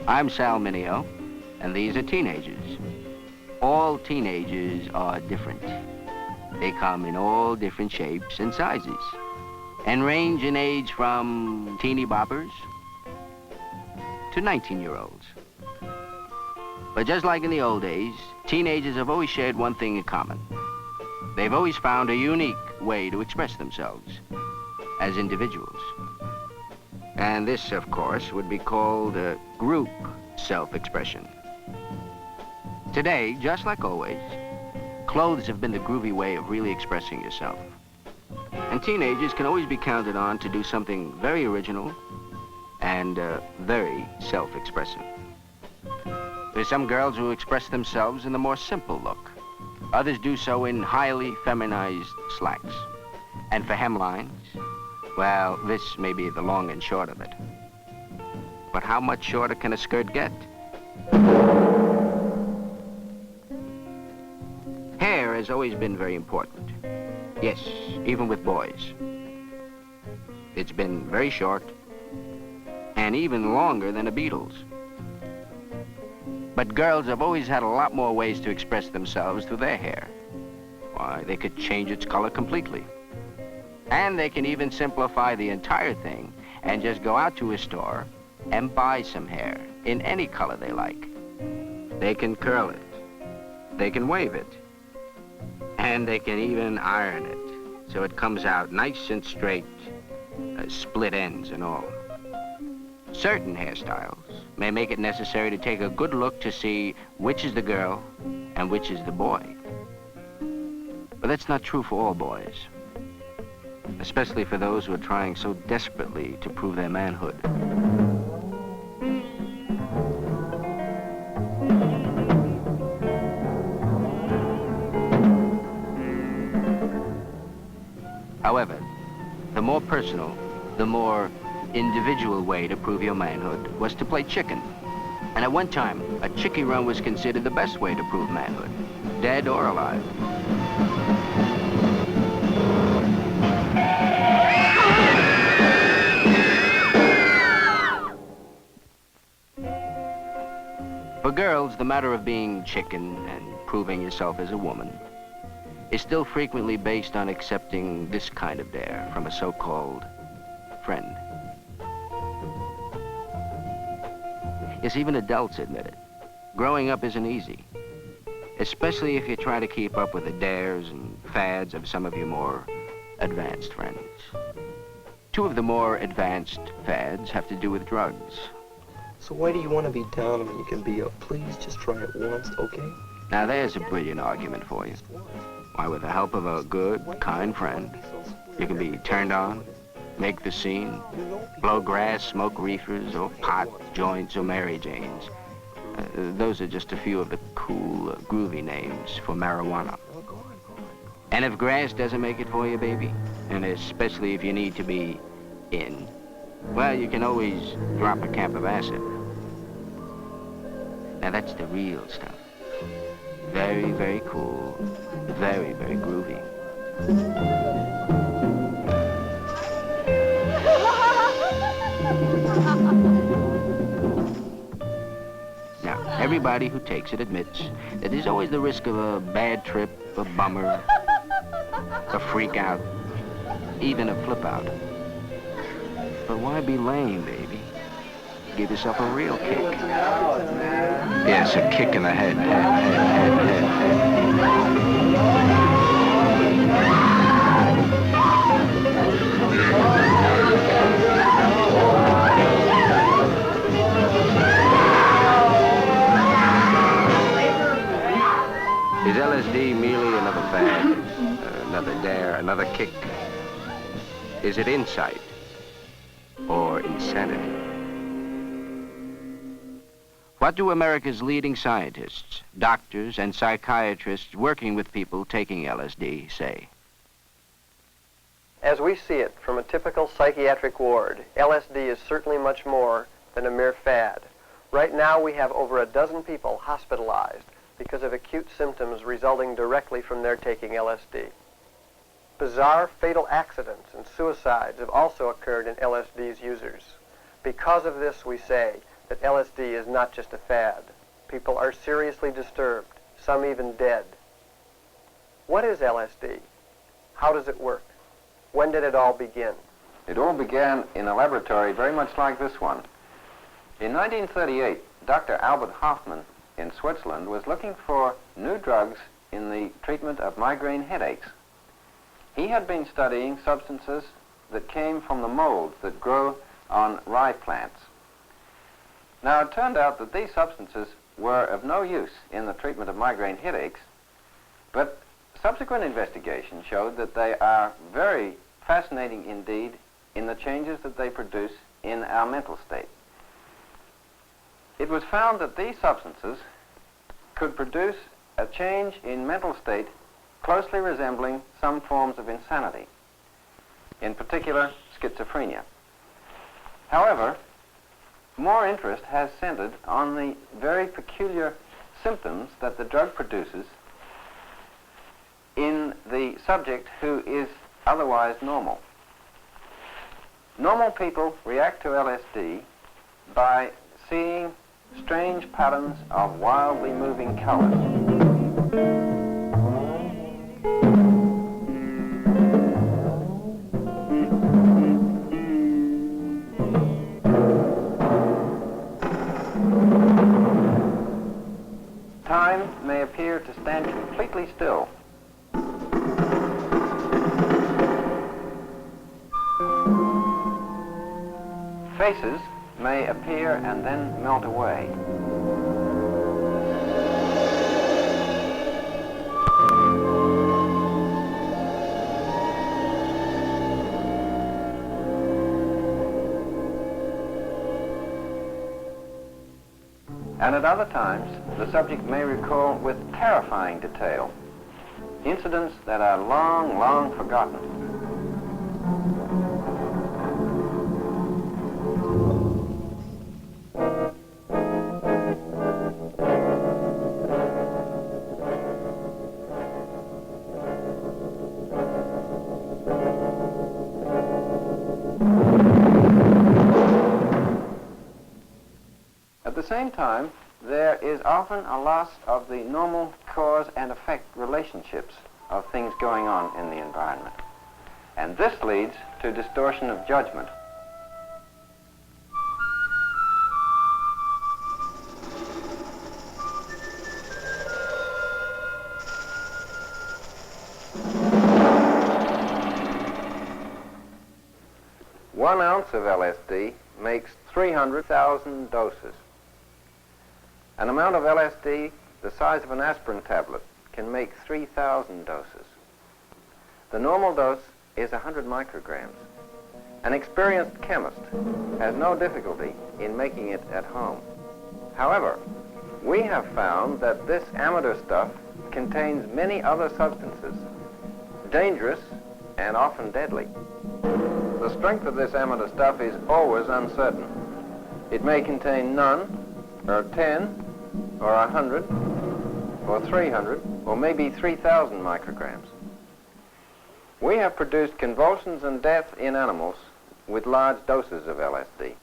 I'm Sal Mineo, and these are teenagers. All teenagers are different. They come in all different shapes and sizes, and range in age from teeny boppers to 19-year-olds. But just like in the old days, teenagers have always shared one thing in common. They've always found a unique way to express themselves as individuals. And this, of course, would be called group self-expression. Today, just like always, clothes have been the groovy way of really expressing yourself. And teenagers can always be counted on to do something very original and very self-expressive. There's some girls who express themselves in the more simple look. Others do so in highly feminized slacks. And for hemlines, well, this may be the long and short of it. But how much shorter can a skirt get? Hair has always been very important. Yes, even with boys. It's been very short and even longer than a Beatles. But girls have always had a lot more ways to express themselves through their hair. Why, they could change its color completely. And they can even simplify the entire thing and just go out to a store and buy some hair in any color they like. They can curl it, they can wave it, and they can even iron it so it comes out nice and straight, split ends and all. Certain hairstyles may make it necessary to take a good look to see which is the girl and which is the boy. But that's not true for all boys, especially for those who are trying so desperately to prove their manhood. However, the more personal, the more individual way to prove your manhood was to play chicken. And at one time, a chickie run was considered the best way to prove manhood, dead or alive. For girls, the matter of being chicken and proving yourself as a woman is still frequently based on accepting this kind of dare from a so-called friend. Yes, even adults admit it. Growing up isn't easy, especially if you try to keep up with the dares and fads of some of your more advanced friends. Two of the more advanced fads have to do with drugs. So why do you want to be down when you can be up? Please just try it once, okay? Now there's a brilliant argument for you. Why, with the help of a good, kind friend, you can be turned on, make the scene, blow grass, smoke reefers, or pot, joints, or Mary Janes. Those are just a few of the cool, groovy names for marijuana. And if grass doesn't make it for you, baby, and especially if you need to be in, well, you can always drop a camp of acid. Now that's the real stuff. Very, very cool, very, very groovy. Now, everybody who takes it admits that there's always the risk of a bad trip, a bummer, a freak out, even a flip out. But why be lame, baby? Give yourself a real kick. Yes, a kick in the head. Is LSD merely another fad, another dare, another kick? Is it insight or insanity? What do America's leading scientists, doctors, and psychiatrists working with people taking LSD say? As we see it from a typical psychiatric ward, LSD is certainly much more than a mere fad. Right now we have over a dozen people hospitalized because of acute symptoms resulting directly from their taking LSD. Bizarre fatal accidents and suicides have also occurred in LSD's users. Because of this, we say that LSD is not just a fad. People are seriously disturbed, some even dead. What is LSD? How does it work? When did it all begin? It all began in a laboratory very much like this one. In 1938, Dr. Albert Hoffman in Switzerland was looking for new drugs in the treatment of migraine headaches. He had been studying substances that came from the molds that grow on rye plants. Now, it turned out that these substances were of no use in the treatment of migraine headaches, but subsequent investigation showed that they are very fascinating indeed in the changes that they produce in our mental state. It was found that these substances could produce a change in mental state closely resembling some forms of insanity, in particular schizophrenia. However, more interest has centered on the very peculiar symptoms that the drug produces in the subject who is otherwise normal. Normal people react to LSD by seeing strange patterns of wildly moving colors. Time may appear to stand completely still. Faces may appear and then melt away. And at other times, the subject may recall with terrifying detail incidents that are long, long forgotten. At the same time, there is often a loss of the normal cause and effect relationships of things going on in the environment. And this leads to distortion of judgment. One ounce of LSD makes 300,000 doses. An amount of LSD the size of an aspirin tablet can make 3,000 doses. The normal dose is 100 micrograms. An experienced chemist has no difficulty in making it at home. However, we have found that this amateur stuff contains many other substances, dangerous and often deadly. The strength of this amateur stuff is always uncertain. It may contain none, or 10, or 100, or 300, or maybe 3,000 micrograms. We have produced convulsions and death in animals with large doses of LSD.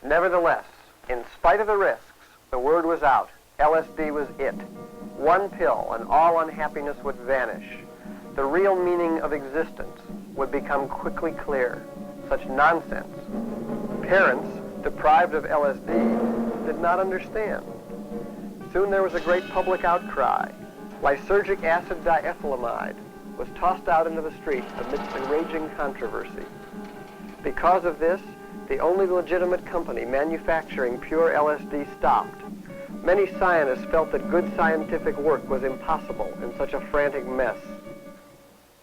Nevertheless, in spite of the risks, the word was out. LSD was it. One pill and all unhappiness would vanish. The real meaning of existence would become quickly clear. Such nonsense. Parents, deprived of LSD, did not understand. Soon there was a great public outcry. Lysergic acid diethylamide was tossed out into the streets amidst a raging controversy. Because of this, the only legitimate company manufacturing pure LSD stopped. Many scientists felt that good scientific work was impossible in such a frantic mess.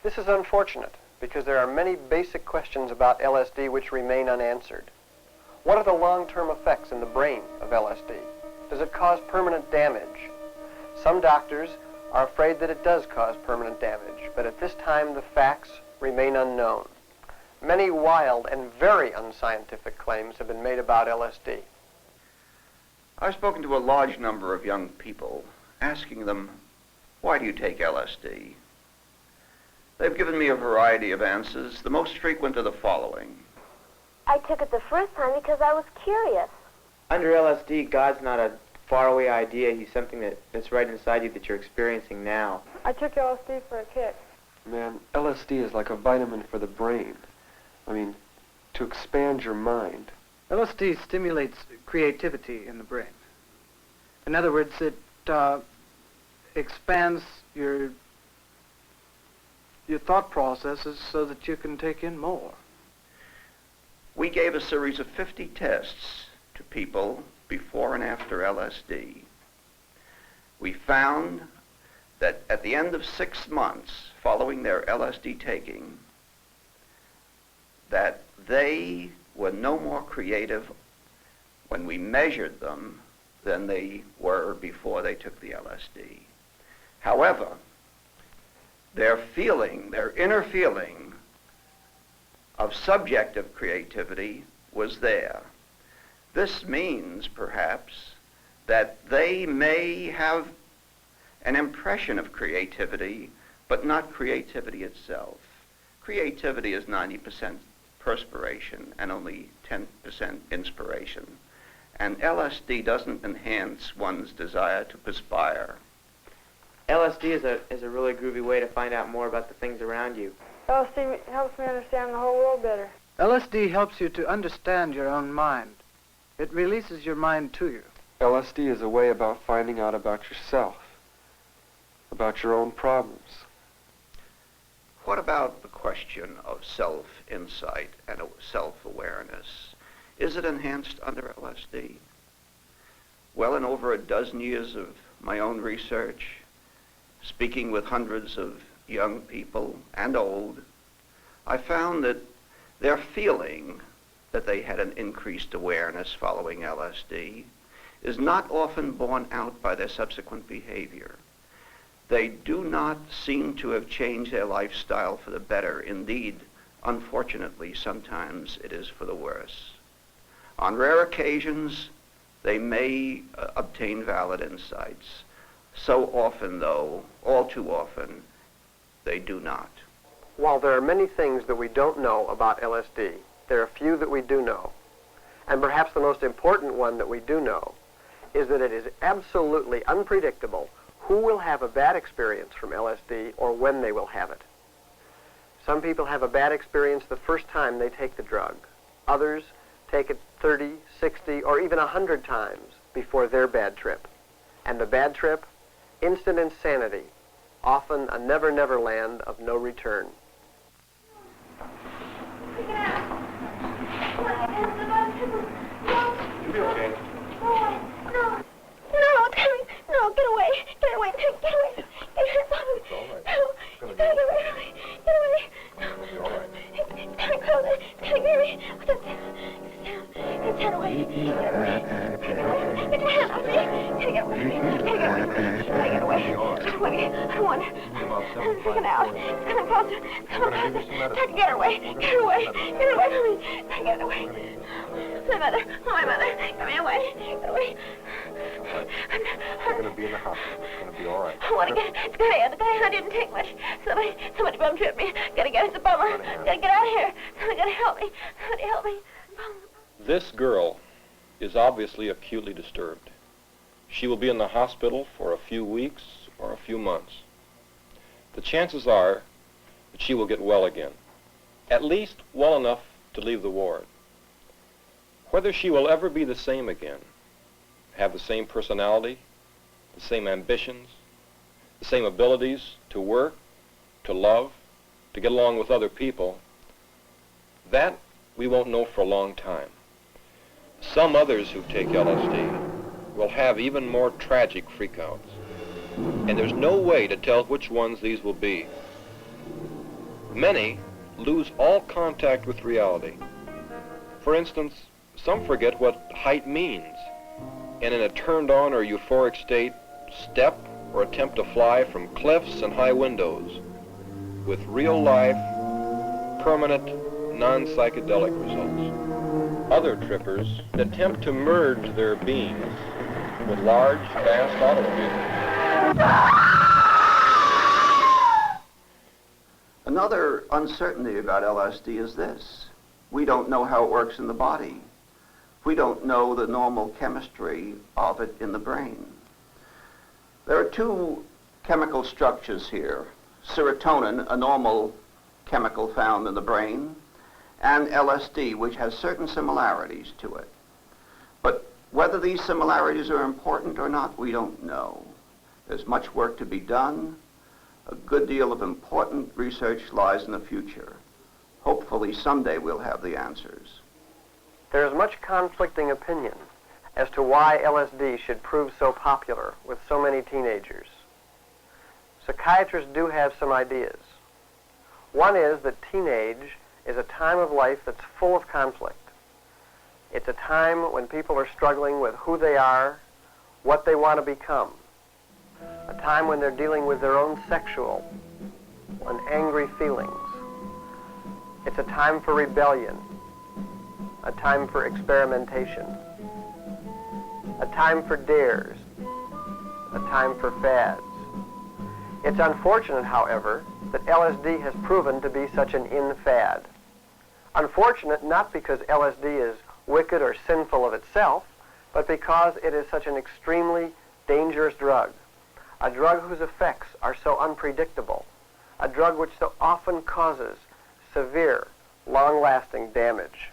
This is unfortunate because there are many basic questions about LSD which remain unanswered. What are the long-term effects in the brain of LSD? Does it cause permanent damage? Some doctors are afraid that it does cause permanent damage, but at this time the facts remain unknown. Many wild and very unscientific claims have been made about LSD. I've spoken to a large number of young people, asking them, why do you take LSD? They've given me a variety of answers. The most frequent are the following. I took it the first time because I was curious. Under LSD, God's not a faraway idea. He's something that's right inside you that you're experiencing now. I took LSD for a kick. Man, LSD is like a vitamin for the brain. I mean, to expand your mind. LSD stimulates creativity in the brain. In other words, it expands your thought processes so that you can take in more. We gave a series of 50 tests to people before and after LSD. We found that at the end of 6 months following their LSD taking, that they were no more creative when we measured them than they were before they took the LSD. However, their inner feeling of subjective creativity was there. This means, perhaps, that they may have an impression of creativity, but not creativity itself. Creativity is 90% perspiration and only 10% inspiration. And LSD doesn't enhance one's desire to perspire. LSD is a really groovy way to find out more about the things around you. LSD helps me understand the whole world better. LSD helps you to understand your own mind. It releases your mind to you. LSD is a way about finding out about yourself, about your own problems. What about the question of self-insight and self-awareness? Is it enhanced under LSD? Well, in over a dozen years of my own research, speaking with hundreds of young people and old, I found that their feeling that they had an increased awareness following LSD is not often borne out by their subsequent behavior. They do not seem to have changed their lifestyle for the better. Indeed, unfortunately, sometimes it is for the worse. On rare occasions, they may obtain valid insights. So often, though, all too often, they do not. While there are many things that we don't know about LSD, there are a few that we do know. And perhaps the most important one that we do know is that it is absolutely unpredictable who will have a bad experience from LSD or when they will have it. Some people have a bad experience the first time they take the drug. Others take it 30, 60, or even 100 times before their bad trip. And the bad trip? Instant insanity, often a never-never land of no return. You'll be okay. No, Timmy, no, get away, get away, Timmy, get away, get away. It's all right. No, you gotta get away, get away. It'll be all right. It's kind of close, it's kind of scary. Get his hand away. Get your hand off me. Gotta get away, gotta get away, gotta get away. I don't want it. I'm freaking out. It's coming closer. It's coming closer. Get away, get away, get away from me. Get away. My mother, my mother, get me away, get away. You're going to be in the hospital. It's going to be all right. I want to get, it's gonna end. I didn't take much. Somebody bum tripped me. Gotta get, it's a bummer. Gotta get out of here. Somebody gotta help me. Somebody help me. This girl is obviously acutely disturbed. She will be in the hospital for a few weeks or a few months. The chances are that she will get well again, at least well enough to leave the ward. Whether she will ever be the same again, have the same personality, the same ambitions, the same abilities to work, to love, to get along with other people, that we won't know for a long time. Some others who take LSD will have even more tragic freakouts, and there's no way to tell which ones these will be. Many lose all contact with reality. For instance, some forget what height means, and in a turned-on or euphoric state, step or attempt to fly from cliffs and high windows with real-life, permanent, non-psychedelic results. Other trippers attempt to merge their beings with large, fast automobiles. Another uncertainty about LSD is this. We don't know how it works in the body. We don't know the normal chemistry of it in the brain. There are two chemical structures here. Serotonin, a normal chemical found in the brain, and LSD, which has certain similarities to it. But whether these similarities are important or not, we don't know. There's much work to be done. A good deal of important research lies in the future. Hopefully someday we'll have the answers. There is much conflicting opinion as to why LSD should prove so popular with so many teenagers. Psychiatrists do have some ideas. One is that teenage is a time of life that's full of conflict. It's a time when people are struggling with who they are, what they want to become. A time when they're dealing with their own sexual and angry feelings. It's a time for rebellion, a time for experimentation, a time for dares, a time for fads. It's unfortunate, however, that LSD has proven to be such an in-fad. Unfortunate not because LSD is wicked or sinful of itself, but because it is such an extremely dangerous drug, a drug whose effects are so unpredictable, a drug which so often causes severe, long-lasting damage.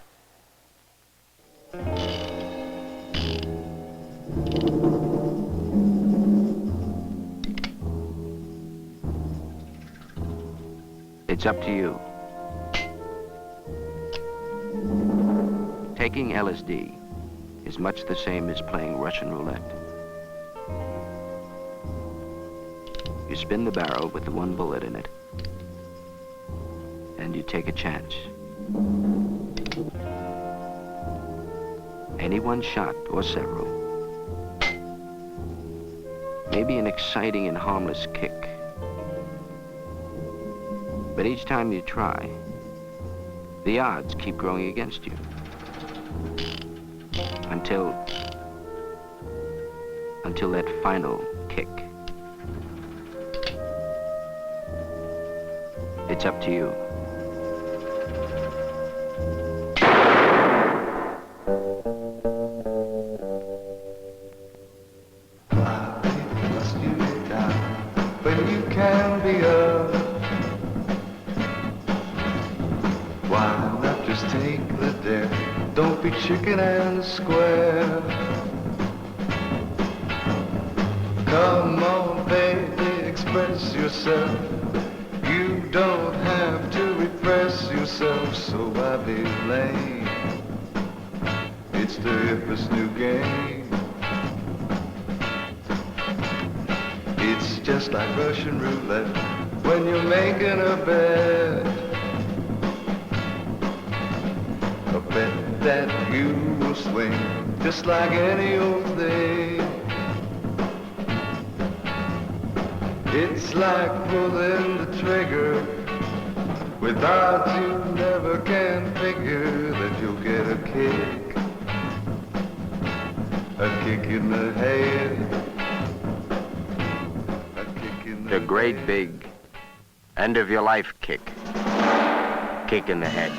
It's up to you. Taking LSD is much the same as playing Russian roulette. You spin the barrel with the one bullet in it, and you take a chance. Any one shot or several. Maybe an exciting and harmless kick. But each time you try, the odds keep growing against you. Until that final kick. It's up to you. When you can be up, why not just take the dare? Don't be chicken and square. Come on, baby, express yourself. You don't have to repress yourself, so why be lame? It's the hippest new game. It's just like Russian roulette when you're making a bet. A bet that you will swing just like any old thing. It's like pulling the trigger. Without you never can figure that you'll get a kick. A kick in the head. A kick in the The great big end of your life kick. Kick in the head.